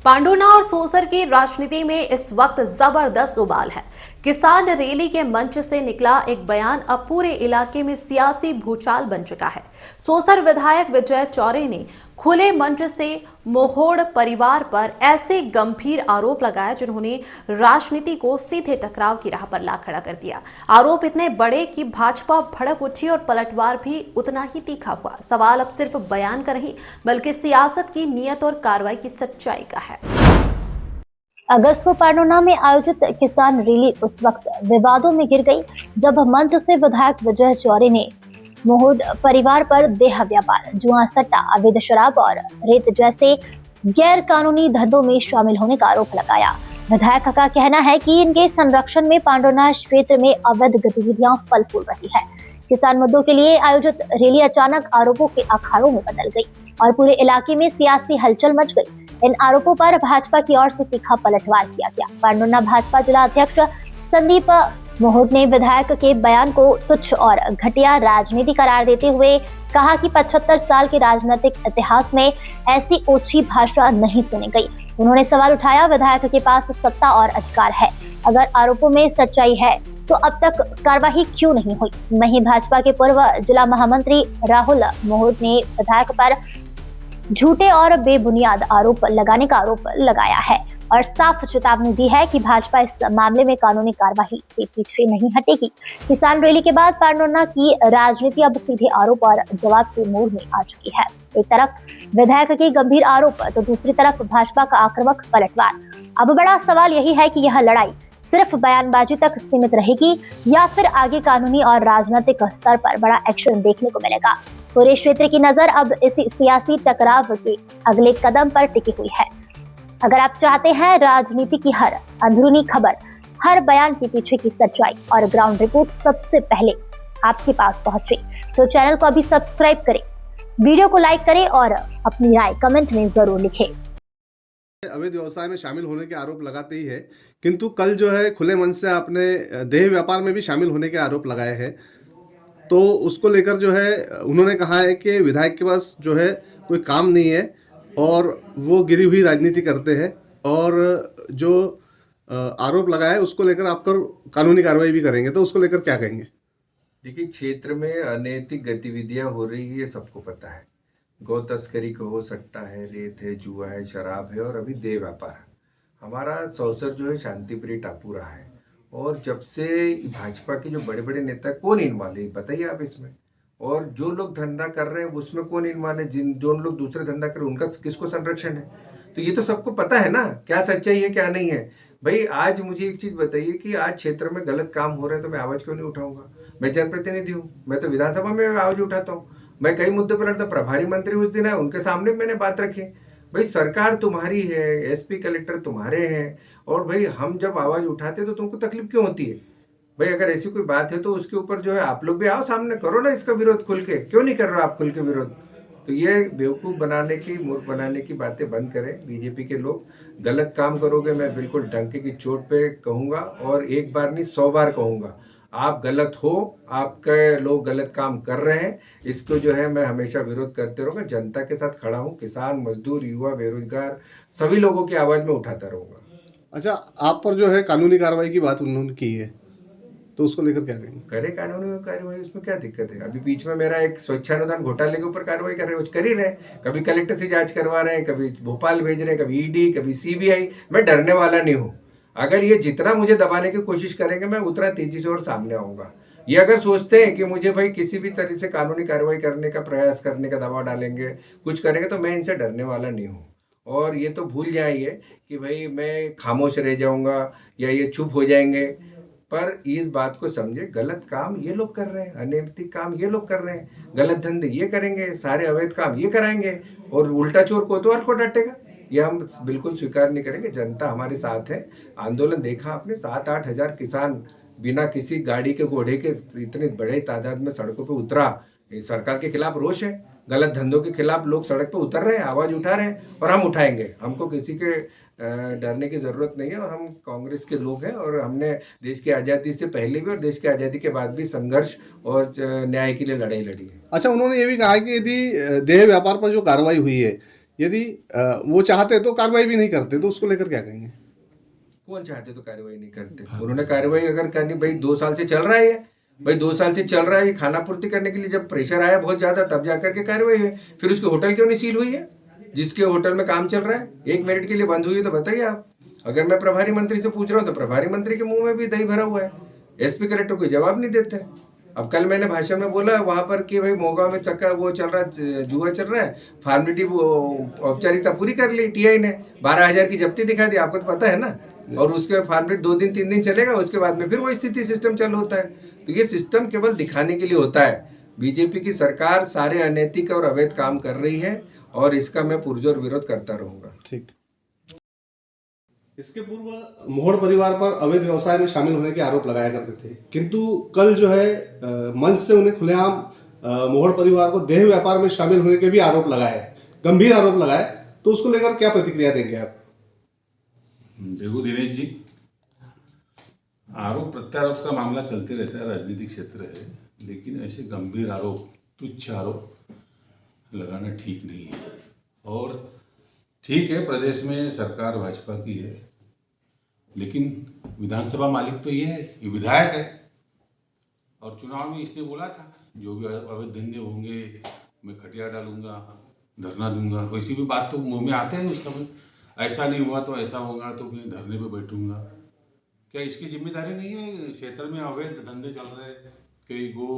पांडुना और सोसर की राजनीति में इस वक्त जबरदस्त उबाल है। किसान रैली के मंच से निकला एक बयान अब पूरे इलाके में सियासी भूचाल बन चुका है। सोसर विधायक विजय चौरे ने खुले मंच से मोहोड़ परिवार पर ऐसे गंभीर आरोप लगाए जिन्होंने राजनीति को सीधे टकराव की राह पर ला खड़ा कर दिया। आरोप इतने बड़े कि भाजपा भड़क उठी और पलटवार भी उतना ही तीखा हुआ। सवाल अब सिर्फ बयान का नहीं बल्कि सियासत की नीयत और कार्रवाई की सच्चाई का है। अगस्त को पांडुना में आयोजित किसान रैली उस वक्त विवादों में घिर गई जब मंच से विधायक विजय चौरे ने मोहोड़ परिवार पर देह व्यापार, जुआ सट्टा, अवैध शराब और रेत जैसे गैर कानूनी धंधों में शामिल होने का आरोप लगाया। विधायक का कहना है कि इनके संरक्षण में पांडुना क्षेत्र में अवैध गतिविधियां फल फूल रही है। किसान मुद्दों के लिए आयोजित रैली अचानक आरोपों के अखाड़ों में बदल गई और पूरे इलाके में सियासी हलचल मच गई। इन आरोपों पर भाजपा की ओर से तीखा पलटवार किया गया। पांडुना भाजपा जिला अध्यक्ष संदीप मोहोड़ ने विधायक के बयान को तुच्छ और घटिया राजनीति करार देते हुए कहा कि 75 साल के राजनीतिक इतिहास में ऐसी ओछी भाषा नहीं सुनी गई। उन्होंने सवाल उठाया, विधायक के पास सत्ता और अधिकार है, अगर आरोपों में सच्चाई है तो अब तक कार्रवाई क्यों नहीं हुई। वहीं भाजपा के पूर्व जिला महामंत्री राहुल मोहोड़ ने विधायक पर झूठे और बेबुनियाद आरोप लगाने का आरोप लगाया है और साफ चेतावनी दी है कि भाजपा इस मामले में कानूनी कार्रवाई से पीछे नहीं हटेगी। किसान रैली के बाद पांडुना की राजनीति अब सीधे आरोप और जवाब के मोड़ में आ चुकी है। एक तरफ विधायक के गंभीर आरोप तो दूसरी तरफ भाजपा का आक्रामक पलटवार। अब बड़ा सवाल यही है कि यह लड़ाई सिर्फ बयानबाजी तक सीमित रहेगी या फिर आगे कानूनी और राजनीतिक स्तर पर बड़ा एक्शन देखने को मिलेगा। पूरे क्षेत्र की नजर अब इस सियासी टकराव के अगले कदम पर टिकी हुई है। अगर आप चाहते हैं राजनीति की हर अंदरूनी खबर, हर बयान के पीछे की सच्चाई और ग्राउंड रिपोर्ट सबसे पहले आपके पास पहुंचे, तो चैनल को अभी सब्सक्राइब करें, वीडियो को लाइक करें और अपनी राय कमेंट में जरूर लिखें। अवैध व्यवसाय में शामिल होने के आरोप लगाते ही है, किंतु कल जो है खुले मन से आपने देह व्यापार में भी शामिल होने के आरोप लगाए हैं। तो उसको लेकर जो है उन्होंने कहा है कि विधायक के पास जो है कोई काम नहीं है और वो गिरी हुई राजनीति करते हैं, और जो आरोप लगाया है उसको लेकर आप कानूनी कार्रवाई भी करेंगे, तो उसको लेकर क्या कहेंगे? देखिए, क्षेत्र में अनैतिक गतिविधियां हो रही है, ये सबको पता है। गौ तस्करी कहो, सट्टा है, रेत है, जुआ है, शराब है और अभी देह व्यापार है। हमारा सौसर जो है शांतिप्रिय टापू रहा है, और जब से भाजपा के जो बड़े बड़े नेता, कौन इन्वॉल्व है बताइए आप इसमें? और जो लोग धंधा कर रहे हैं उसमें कौन इन्वॉल्व है? जो लोग दूसरे धंधा कर रहे हैं उनका किसको संरक्षण है? तो ये तो सबको पता है ना, क्या सच्चाई है क्या नहीं है। भाई आज मुझे एक चीज़ बताइए कि आज क्षेत्र में गलत काम हो रहे हैं तो मैं आवाज़ क्यों नहीं उठाऊंगा? मैं जनप्रतिनिधि हूँ, मैं तो विधानसभा में आवाज़ उठाता हूँ। मैं कई मुद्दों पर लड़ता, प्रभारी मंत्री उस दिन है, उनके सामने मैंने बात रखी। भाई सरकार तुम्हारी है, एसपी कलेक्टर तुम्हारे हैं, और भाई हम जब आवाज़ उठाते तो तुमको तकलीफ क्यों होती है? भाई अगर ऐसी कोई बात है तो उसके ऊपर जो है आप लोग भी आओ, सामने करो ना इसका विरोध खुल के। क्यों नहीं कर रहे हो आप खुल के विरोध? तो ये बेवकूफ़ बनाने की, मूर्ख बनाने की बातें बंद करें बीजेपी के लोग। गलत काम करोगे मैं बिल्कुल डंके की चोट पे कहूँगा, और एक बार नहीं 100 बार कहूँगा। आप गलत हो, आपके लोग गलत काम कर रहे हैं, इसको जो है मैं हमेशा विरोध करते रहूँगा। जनता के साथ खड़ा हूँ, किसान, मजदूर, युवा, बेरोजगार सभी लोगों की आवाज़ में उठाता रहूँगा। अच्छा, आप पर जो है कानूनी कार्रवाई की बात उन्होंने की है, तो उसको लेकर क्या कहेंगे? करे कानूनी कार्रवाई, उसमें क्या दिक्कत है? अभी बीच में मेरा एक स्वच्छानुदान घोटाले के ऊपर कार्रवाई कर रहे हैं, कर ही रहे हैं। कभी कलेक्टर से जांच करवा रहे हैं, कभी भोपाल भेज रहे हैं, कभी ईडी, कभी सीबीआई। मैं डरने वाला नहीं हूँ। अगर ये जितना मुझे दबाने की कोशिश करेंगे मैं उतना तेजी से और सामने आऊँगा। ये अगर सोचते हैं कि मुझे भाई किसी भी तरह से कानूनी कार्रवाई करने का प्रयास करने का दबाव डालेंगे, कुछ करेंगे, तो मैं इनसे डरने वाला नहीं हूँ। और ये तो भूल जाइए कि भाई मैं खामोश रह जाऊँगा या ये चुप हो जाएंगे। पर इस बात को समझे, गलत काम ये लोग कर रहे हैं, अनैतिक काम ये लोग कर रहे हैं, गलत धंधे ये करेंगे, सारे अवैध काम ये कराएंगे, और उल्टा चोर कोतवाल को डांटेगा। ये हम बिल्कुल स्वीकार नहीं करेंगे। जनता हमारे साथ है। आंदोलन देखा आपने, 7-8 हज़ार किसान बिना किसी गाड़ी के, घोड़े के इतने बड़े तादाद में सड़कों पे उतरा। ये सरकार के खिलाफ रोष है, गलत धंधों के खिलाफ लोग सड़क पे उतर रहे हैं, आवाज़ उठा रहे हैं, और हम उठाएंगे। हमको किसी के डरने की ज़रूरत नहीं है, और हम कांग्रेस के लोग हैं, और हमने देश की आज़ादी से पहले भी और देश की आज़ादी के बाद भी संघर्ष और न्याय के लिए लड़ाई लड़ी है। अच्छा, उन्होंने ये भी कहा कि यदि देह व्यापार पर जो कार्रवाई हुई है यदि वो चाहते तो कार्रवाई भी नहीं करते, तो उसको लेकर क्या कहेंगे? कौन चाहते तो कार्रवाई नहीं करते। उन्होंने कार्रवाई अगर करनी, भाई 2 साल से चल रहा है ये, भाई 2 साल से चल रहा है ये, खाना पूर्ति करने के लिए जब प्रेशर आया बहुत ज्यादा तब जाकर के कार्रवाई हुई। फिर उसके होटल क्यों नहीं सील हुई है? जिसके होटल में काम चल रहा है 1 मिनट के लिए बंद हुई है तो बताइए आप। अगर मैं प्रभारी मंत्री से पूछ रहा हूँ तो प्रभारी मंत्री के मुंह में भी दही भरा हुआ है, एसपी कलेक्टर कोई जवाब नहीं देते। अब कल मैंने भाषण में बोला वहां पर कि भाई मोगांव में चक्का वो चल रहा है, जुआ चल रहा है, फॉर्मेलिटी औपचारिकता पूरी कर ली टीआई ने, 12,000 की जब्ती दिखा दी, आपको तो पता है ना। और उसके बाद फॉर्मेलिटी 2 दिन 3 दिन चलेगा, उसके बाद में फिर वो स्थिति सिस्टम चालू होता है। तो ये सिस्टम केवल दिखाने के लिए होता है। बीजेपी की सरकार सारे अनैतिक और अवैध काम कर रही है और इसका मैं पुरजोर विरोध करता रहूंगा। ठीक। इसके पूर्व मोहड़ परिवार पर अवैध व्यवसाय में शामिल होने के आरोप लगाया करते थे, किंतु कल जो है मंच से उन्हें खुलेआम मोहड़ परिवार को देह व्यापार में शामिल होने के भी आरोप लगाए, गंभीर आरोप लगाए, तो उसको लेकर क्या प्रतिक्रिया देंगे आप? देखो दिनेश जी, आरोप प्रत्यारोप का मामला चलते रहता है, राजनीतिक क्षेत्र है, लेकिन ऐसे गंभीर आरोप, तुच्छ आरोप लगाना ठीक नहीं है। और ठीक है, प्रदेश में सरकार भाजपा की है, लेकिन विधानसभा मालिक तो ये है, ये विधायक है। और चुनाव में इसने बोला था जो भी अवैध धंधे होंगे मैं खटिया डालूंगा, धरना दूंगा, वैसी भी बात तो मुंह में आते हैं उसका भी, ऐसा नहीं हुआ तो ऐसा होगा तो मैं धरने पे बैठूंगा। क्या इसकी जिम्मेदारी नहीं है? क्षेत्र में अवैध धंधे चल रहे हैं, कहीं गो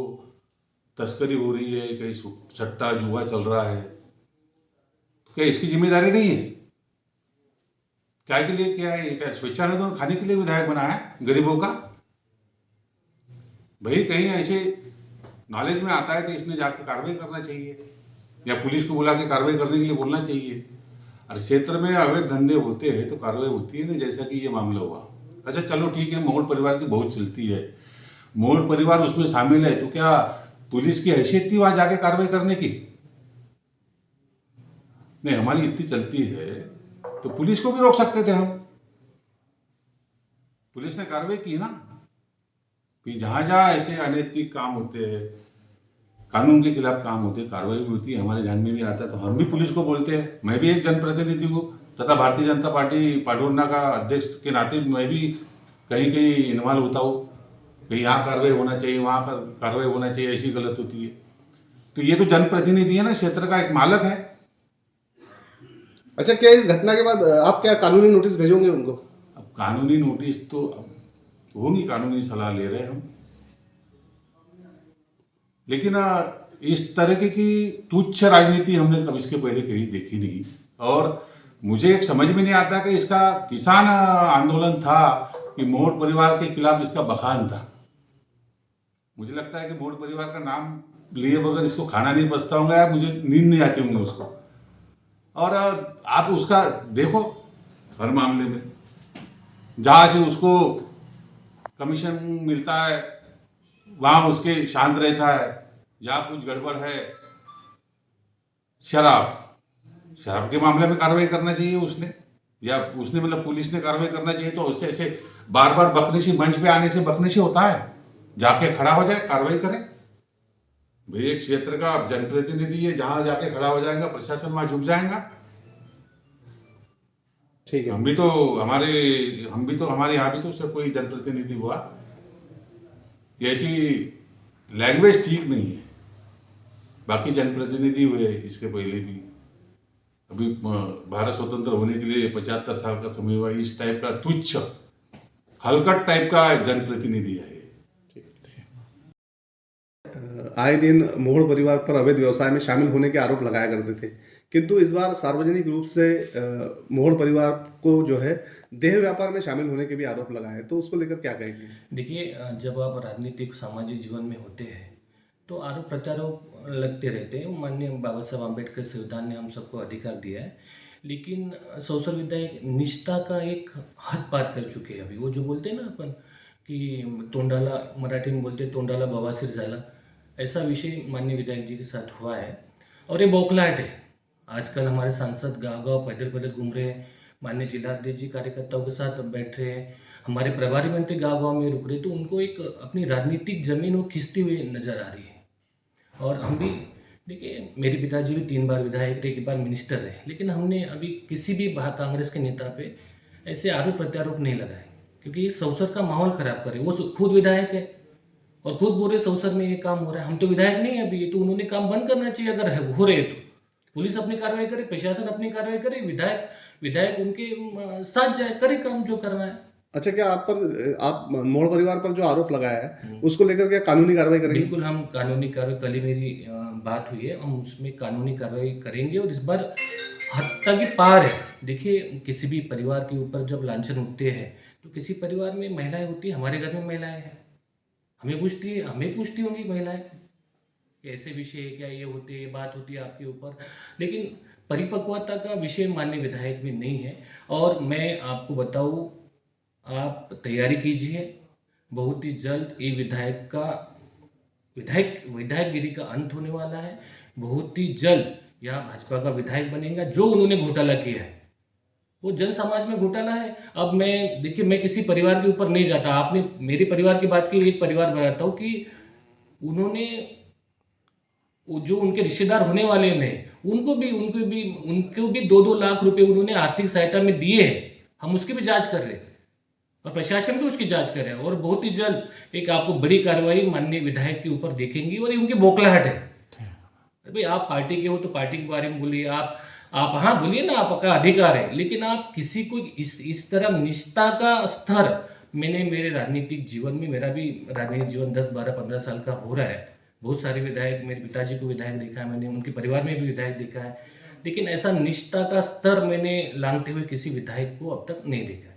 तस्करी हो रही है, कहीं सट्टा जुआ चल रहा है, तो क्या इसकी जिम्मेदारी नहीं है? क्या के लिए क्या है? क्या स्वेच्छानुदान खाने के लिए विधायक बना है गरीबों का? भाई कहीं ऐसे नॉलेज में आता है तो इसने जाके कार्रवाई करना चाहिए, या पुलिस को बुला के कार्रवाई करने के लिए बोलना चाहिए। और क्षेत्र में अवैध धंधे होते हैं तो कार्रवाई होती है ना, जैसा कि ये मामला हुआ। अच्छा चलो ठीक है, मोहड़ परिवार की बहुत चलती है, मोहड़ परिवार उसमें शामिल है, तो क्या पुलिस की हैसियत थी वहां जाके कार्रवाई करने की? नहीं, हमारी इतनी चलती है तो पुलिस को भी रोक सकते थे हम। पुलिस ने कार्रवाई की ना, कि जहां जहां ऐसे अनैतिक काम होते हैं, कानून के खिलाफ काम होते हैं, कार्रवाई भी होती है, हमारे ध्यान में भी आता है तो हम भी पुलिस को बोलते हैं। मैं भी एक जनप्रतिनिधि हूँ तथा भारतीय जनता पार्टी पाडोरना का अध्यक्ष के नाते मैं भी कहीं कहीं इन्वॉल्व होता हूँ, कहीं यहाँ कार्रवाई होना चाहिए, वहाँ पर कार्रवाई होना चाहिए, ऐसी गलत होती है। तो ये तो जनप्रतिनिधि है ना, क्षेत्र का एक मालक है। अच्छा, क्या इस घटना के बाद आप क्या कानूनी नोटिस भेजोगे उनको? अब कानूनी नोटिस तो होगी, कानूनी सलाह ले रहे हैं हम, लेकिन इस तरह की तुच्छ राजनीति हमने कभी इसके पहले कहीं देखी नहीं। और मुझे एक समझ में नहीं आता कि इसका किसान आंदोलन था कि मोहड़ परिवार के खिलाफ इसका बखान था। मुझे लगता है कि मोहड़ परिवार का नाम लिए बगैर इसको खाना नहीं पचता होगा, या मुझे नींद नहीं आती होंगी उसको। और आप उसका देखो, हर मामले में जहाँ से उसको कमीशन मिलता है वहाँ उसके शांत रहता है, जहाँ कुछ गड़बड़ है, शराब के मामले में कार्रवाई करना चाहिए उसने, या उसने मतलब पुलिस ने कार्रवाई करना चाहिए। तो उससे ऐसे बार बार बकने से, मंच पे आने से बकने से होता है? जाके खड़ा हो जाए, कार्रवाई करे। भाई एक क्षेत्र का जनप्रतिनिधि है, जहां जाके खड़ा हो जाएगा प्रशासन वहां झुक जाएगा। ठीक है, हम भी तो हमारे यहाँ भी तो सब कोई जनप्रतिनिधि हुआ, ऐसी लैंग्वेज ठीक नहीं है। बाकी जनप्रतिनिधि हुए इसके पहले भी, अभी भारत स्वतंत्र होने के लिए 75 साल का समय हुआ, इस टाइप का तुच्छ हलकट टाइप का जनप्रतिनिधि है। आए दिन मोहड़ परिवार पर अवैध व्यवसाय में शामिल होने के आरोप लगाया करते थे, किंतु इस बार सार्वजनिक रूप से मोहड़ परिवार को जो है देह व्यापार में शामिल होने के भी आरोप लगाए, तो उसको लेकर क्या कहेंगे? देखिए, जब आप राजनीतिक सामाजिक जीवन में होते हैं तो आरोप प्रत्यारोप लगते रहते हैं। माननीय बाबा साहब आम्बेडकर संविधान ने हम सबको अधिकार दिया है, लेकिन सौसर विधायक निष्ठा का एक हद पार कर चुके हैं। अभी वो जो बोलते हैं ना अपन कि तोंडाला, मराठी में बोलते हैं तोंडाला बवासीर झाला, ऐसा विषय माननीय विधायक जी के साथ हुआ है। और ये बौखलाहट है। आजकल हमारे सांसद गाँव-गाँव पैदल गुम रहे हैं, माननीय जिलाध्यक्ष जी कार्यकर्ताओं के साथ बैठ रहे हैं, हमारे प्रभारी मंत्री गाँव-गाँव में रुक रहे, तो उनको एक अपनी राजनीतिक जमीन वो खींचती हुई नजर आ रही है। और हम भी देखिए, मेरे पिताजी भी 3 बार विधायक रहे, 1 बार मिनिस्टर रहे, लेकिन हमने अभी किसी भी कांग्रेस के नेता पे ऐसे आरोप प्रत्यारोप नहीं लगाए, क्योंकि ये सौसर का माहौल खराब करे। वो खुद विधायक है और खुद बोल रहे सौसर में ये काम हो रहा है। हम तो विधायक नहीं है अभी, ये तो उन्होंने काम बंद करना चाहिए अगर हो रहे तो। पुलिस अपनी कार्रवाई करे, प्रशासन अपनी कार्रवाई करे, विधायक उनके साथ जाए, करे काम जो करना है। अच्छा, क्या आप मोड़ परिवार पर जो आरोप लगाया है उसको लेकर क्या कानूनी कार्रवाई करेंगे? बिल्कुल, हम कानूनी कार्रवाई, कल ही मेरी बात हुई है, हम उसमें कानूनी कार्रवाई करेंगे और इस बार हद की पार है। देखिए, किसी भी परिवार के ऊपर जब लांछन उठते हैं तो किसी परिवार में महिलाएं होती है, हमारे घर में महिलाएं हैं, हमें पूछती होंगी महिलाएं, ऐसे विषय क्या ये होते हैं, बात होती है आपके ऊपर, लेकिन परिपक्वता का विषय माननीय विधायक में नहीं है। और मैं आपको बताऊं, आप तैयारी कीजिए, बहुत ही जल्द ये विधायकगिरी का अंत होने वाला है। बहुत ही जल्द यह भाजपा का विधायक बनेगा। जो उन्होंने घोटाला किया है वो जन समाज में घोटाला है। अब मैं किसी परिवार के ऊपर नहीं जाता, आपने मेरे परिवार की बात की, एक परिवार बताता हूँ कि उन्होंने जो उनके रिश्तेदार होने वाले ने उनको भी 2-2 लाख रुपए उन्होंने आर्थिक सहायता में दिए हैं। हम उसकी भी जांच कर रहे हैं और प्रशासन भी उसकी जांच कर रहे हैं और बहुत ही जल्द एक आपको बड़ी कार्रवाई माननीय विधायक के ऊपर देखेंगी। और ये उनकी बौखलाहट है। भाई, आप पार्टी के हो तो पार्टी के बारे में बोलिए, आप हाँ बोलिए ना, आपका अधिकार है, लेकिन आप किसी को इस तरह निष्ठा का स्तर, मैंने मेरे राजनीतिक जीवन में, मेरा भी राजनीतिक जीवन 10, 12, 15 साल का हो रहा है। बहुत सारे विधायक, मेरे पिताजी को विधायक देखा है मैंने, उनके परिवार में भी विधायक देखा है, लेकिन ऐसा निष्ठा का स्तर मैंने लांघते हुए किसी विधायक को अब तक नहीं देखा।